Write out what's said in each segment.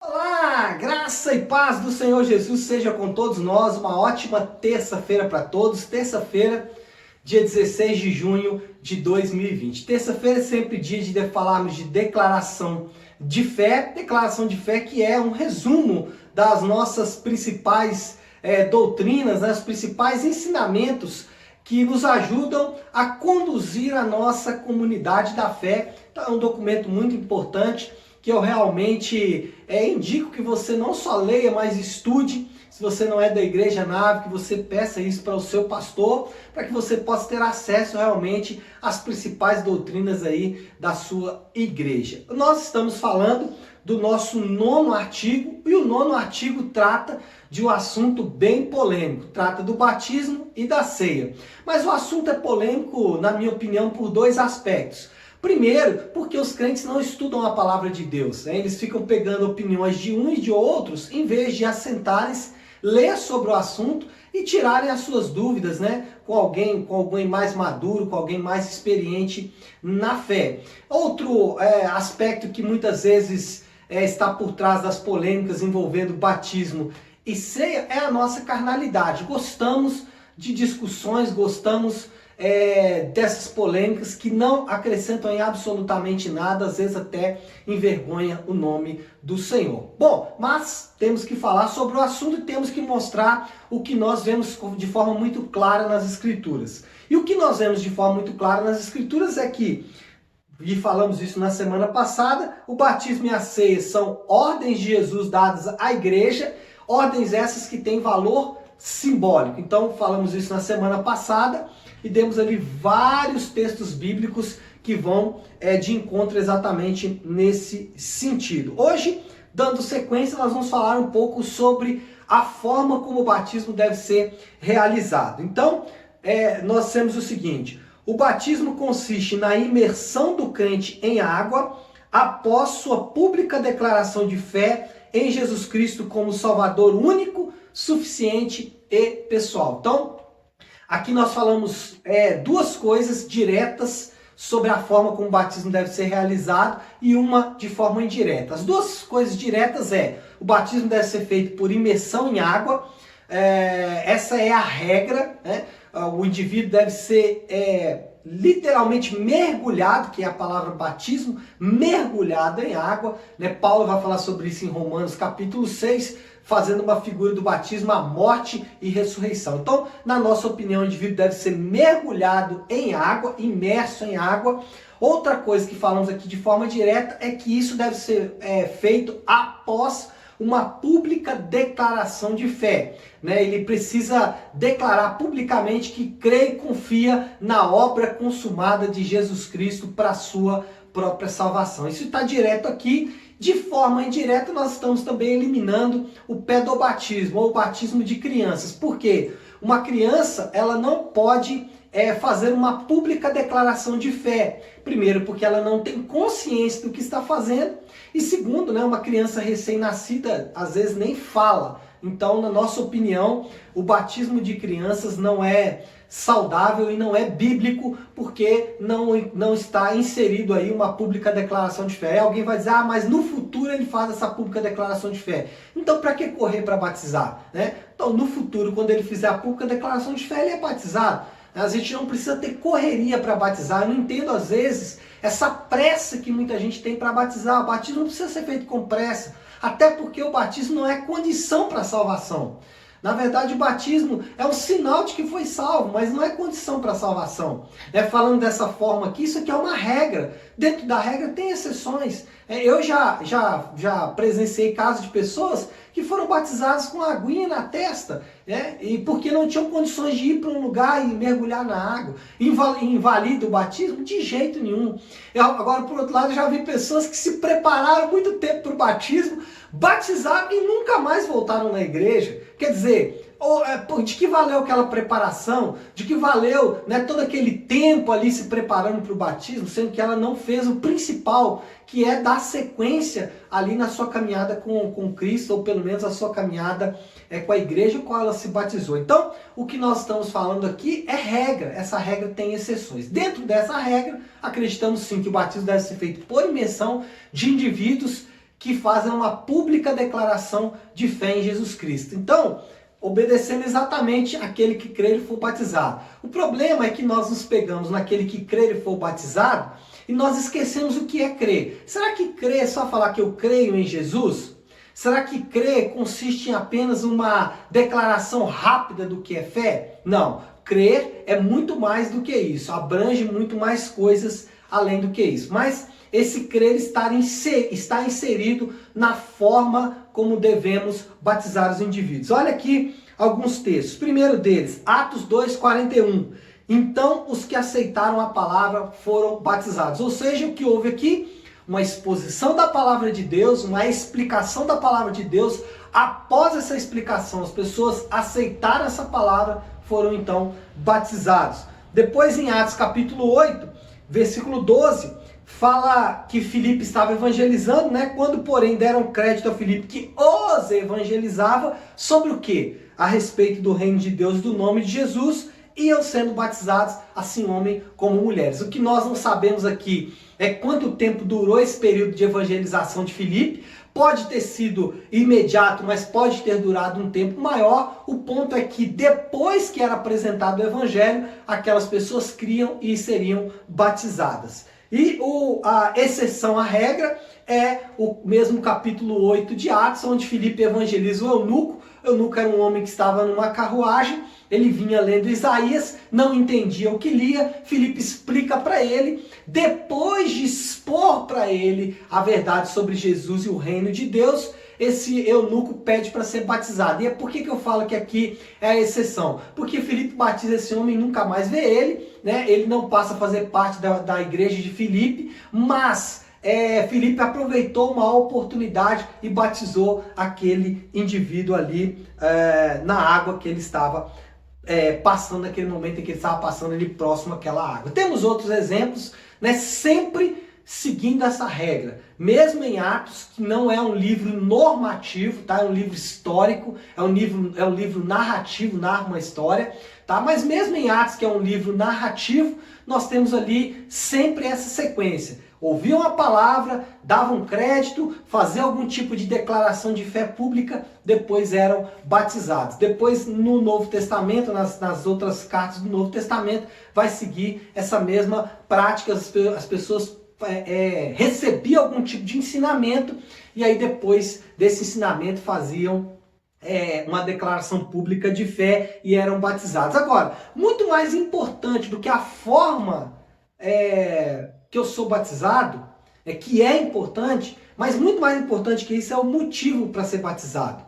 Olá, graça e paz do Senhor Jesus seja com todos nós. Uma ótima terça-feira para todos. Terça-feira, dia 16 de junho de 2020. Terça-feira é sempre dia de falarmos de declaração de fé. Declaração de fé que é um resumo das nossas principais doutrinas, os principais ensinamentos que nos ajudam a conduzir a nossa comunidade da fé. Então, é um documento muito importante que eu realmente indico que você não só leia, mas estude. Se você não é da Igreja Nave, que você peça isso para o seu pastor, para que você possa ter acesso realmente às principais doutrinas aí da sua igreja. Nós estamos falando do nosso 9º artigo, e o 9º artigo trata de um assunto bem polêmico, trata do batismo e da ceia. Mas o assunto é polêmico, na minha opinião, por dois aspectos. Primeiro, porque os crentes não estudam a palavra de Deus, né? Eles ficam pegando opiniões de um e de outros, em vez de assentarem-se, ler sobre o assunto e tirarem as suas dúvidas, né? Com alguém mais maduro, com alguém mais experiente na fé. Outro aspecto que muitas vezes está por trás das polêmicas envolvendo batismo e ceia é a nossa carnalidade. Gostamos de discussões, gostamos dessas polêmicas que não acrescentam em absolutamente nada, às vezes até envergonha o nome do Senhor. Bom, mas temos que falar sobre o assunto e temos que mostrar o que nós vemos de forma muito clara nas Escrituras. E o que nós vemos de forma muito clara nas Escrituras é que, e falamos isso na semana passada, o batismo e a ceia são ordens de Jesus dadas à igreja, ordens essas que têm valor simbólico. Então falamos isso na semana passada e demos ali vários textos bíblicos que vão de encontro exatamente nesse sentido. Hoje, dando sequência, nós vamos falar um pouco sobre a forma como o batismo deve ser realizado. Então, nós temos o seguinte: o batismo consiste na imersão do crente em água após sua pública declaração de fé em Jesus Cristo como Salvador único, suficiente e pessoal. Então, aqui nós falamos duas coisas diretas sobre a forma como o batismo deve ser realizado e uma de forma indireta. As duas coisas diretas o batismo deve ser feito por imersão em água. Essa é a regra, né? O indivíduo deve ser literalmente mergulhado, que é a palavra batismo, mergulhado em água, né? Paulo vai falar sobre isso em Romanos capítulo 6, fazendo uma figura do batismo, a morte e ressurreição. Então, na nossa opinião, o indivíduo deve ser mergulhado em água, imerso em água. Outra coisa que falamos aqui de forma direta é que isso deve ser feito após uma pública declaração de fé, né? Ele precisa declarar publicamente que crê e confia na obra consumada de Jesus Cristo para a sua própria salvação. Isso está direto aqui. De forma indireta, nós estamos também eliminando o pedobatismo, ou o batismo de crianças. Por quê? Uma criança, ela não pode fazer uma pública declaração de fé. Primeiro, porque ela não tem consciência do que está fazendo. E segundo, né, uma criança recém-nascida, às vezes, nem fala. Então, na nossa opinião, o batismo de crianças não é saudável e não é bíblico, porque não está inserido aí uma pública declaração de fé. Aí alguém vai dizer, mas no futuro ele faz essa pública declaração de fé. Então, para que correr para batizar, né? Então, no futuro, quando ele fizer a pública declaração de fé, ele é batizado. A gente não precisa ter correria para batizar. Eu não entendo, às vezes, essa pressa que muita gente tem para batizar. O batismo não precisa ser feito com pressa, até porque o batismo não é condição para a salvação. Na verdade, o batismo é um sinal de que foi salvo, mas não é condição para a salvação. Falando dessa forma aqui, isso aqui é uma regra. Dentro da regra tem exceções. Eu já presenciei casos de pessoas que foram batizadas com aguinha na testa, e porque não tinham condições de ir para um lugar e mergulhar na água. Invalida o batismo? De jeito nenhum. Agora, por outro lado, eu já vi pessoas que se prepararam muito tempo para o batismo, batizaram e nunca mais voltaram na igreja. Quer dizer, de que valeu aquela preparação? De que valeu, né, todo aquele tempo ali se preparando para o batismo, sendo que ela não fez o principal, que é dar sequência ali na sua caminhada com Cristo, ou pelo menos a sua caminhada com a igreja com a qual ela se batizou. Então, o que nós estamos falando aqui é regra. Essa regra tem exceções. Dentro dessa regra, acreditamos sim que o batismo deve ser feito por imersão de indivíduos que fazem uma pública declaração de fé em Jesus Cristo. Então, obedecendo exatamente aquele que crer e for batizado. O problema é que nós nos pegamos naquele que crer e for batizado e nós esquecemos o que é crer. Será que crer é só falar que eu creio em Jesus? Será que crer consiste em apenas uma declaração rápida do que é fé? Não. Crer é muito mais do que isso. Abrange muito mais coisas além do que isso. Mas esse crer está inserido na forma como devemos batizar os indivíduos. Olha aqui alguns textos. Primeiro deles, Atos 2:41. Então os que aceitaram a palavra foram batizados. Ou seja, o que houve aqui? Uma exposição da palavra de Deus, uma explicação da palavra de Deus. Após essa explicação, as pessoas aceitaram essa palavra, foram então batizados. Depois em Atos capítulo 8, versículo 12, fala que Filipe estava evangelizando, né? Quando, porém, deram crédito a Filipe que os evangelizava, sobre o quê? A respeito do reino de Deus, do nome de Jesus, iam sendo batizados, assim homens como mulheres. O que nós não sabemos aqui é quanto tempo durou esse período de evangelização de Filipe. Pode ter sido imediato, mas pode ter durado um tempo maior. O ponto é que depois que era apresentado o evangelho, aquelas pessoas criam e seriam batizadas. E a exceção à regra é o mesmo capítulo 8 de Atos, onde Filipe evangeliza o eunuco. O eunuco era um homem que estava numa carruagem, ele vinha lendo Isaías, não entendia o que lia, Filipe explica para ele, depois de expor para ele a verdade sobre Jesus e o reino de Deus, esse eunuco pede para ser batizado. E é por que eu falo que aqui é a exceção? Porque Filipe batiza esse homem e nunca mais vê ele, né? Ele não passa a fazer parte da igreja de Filipe, mas Filipe aproveitou uma oportunidade e batizou aquele indivíduo ali na água que ele estava passando, naquele momento em que ele estava passando ali próximo àquela água. Temos outros exemplos, né? Sempre seguindo essa regra, mesmo em Atos, que não é um livro normativo, tá? É um livro histórico, é um livro narrativo, narra uma história, tá? Mas mesmo em Atos, que é um livro narrativo, nós temos ali sempre essa sequência. Ouviam a palavra, davam crédito, faziam algum tipo de declaração de fé pública, depois eram batizados. Depois, no Novo Testamento, nas outras cartas do Novo Testamento, vai seguir essa mesma prática. As pessoas recebiam algum tipo de ensinamento e aí depois desse ensinamento faziam uma declaração pública de fé e eram batizados. Agora, muito mais importante do que a forma que eu sou batizado, que é importante, mas muito mais importante que isso é o motivo para ser batizado.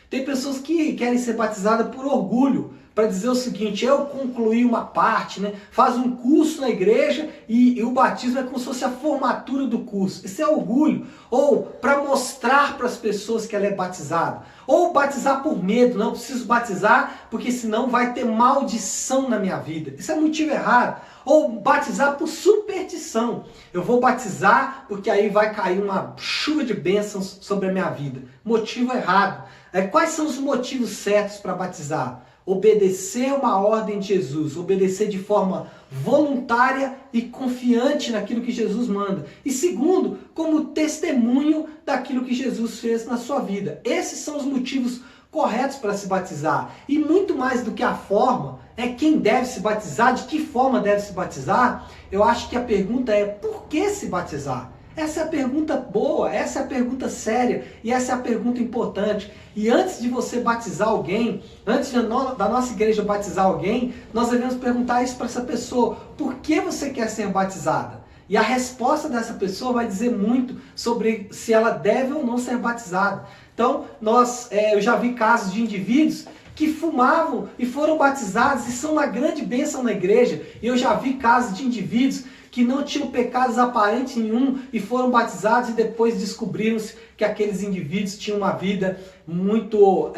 Tem pessoas que querem ser batizadas por orgulho, para dizer o seguinte: eu concluí uma parte, né? Faz um curso na igreja e o batismo é como se fosse a formatura do curso. Isso é orgulho. Ou para mostrar para as pessoas que ela é batizada. Ou batizar por medo: não preciso batizar porque senão vai ter maldição na minha vida. Isso é motivo errado. Ou batizar por superstição: eu vou batizar porque aí vai cair uma chuva de bênçãos sobre a minha vida. Motivo errado. Quais são os motivos certos para batizar? Obedecer uma ordem de Jesus, obedecer de forma voluntária e confiante naquilo que Jesus manda. E segundo, como testemunho daquilo que Jesus fez na sua vida. Esses são os motivos corretos para se batizar. E muito mais do que a forma, quem deve se batizar, de que forma deve se batizar. Eu acho que a pergunta é: por que se batizar? Essa é a pergunta boa, essa é a pergunta séria e essa é a pergunta importante. E antes de você batizar alguém, antes da nossa igreja batizar alguém, nós devemos perguntar isso para essa pessoa: por que você quer ser batizada? E a resposta dessa pessoa vai dizer muito sobre se ela deve ou não ser batizada. Então, eu já vi casos de indivíduos que fumavam e foram batizados e são uma grande bênção na igreja. E eu já vi casos de indivíduos que não tinham pecados aparentes nenhum e foram batizados e depois descobriram-se que aqueles indivíduos tinham uma vida muito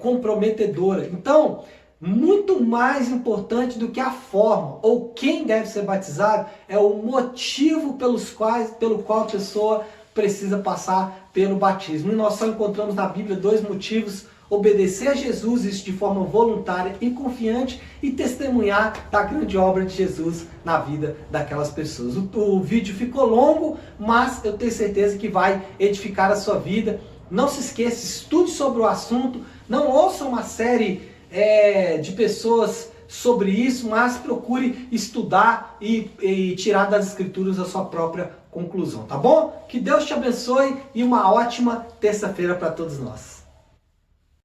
comprometedora. Então, muito mais importante do que a forma ou quem deve ser batizado é o motivo pelo qual a pessoa precisa passar pelo batismo. E nós só encontramos na Bíblia dois motivos. obedecer a Jesus, isso de forma voluntária e confiante, e testemunhar da grande obra de Jesus na vida daquelas pessoas. O vídeo ficou longo, mas eu tenho certeza que vai edificar a sua vida. Não se esqueça, estude sobre o assunto, não ouça uma série de pessoas sobre isso, mas procure estudar e tirar das escrituras a sua própria conclusão, tá bom? Que Deus te abençoe e uma ótima terça-feira para todos nós.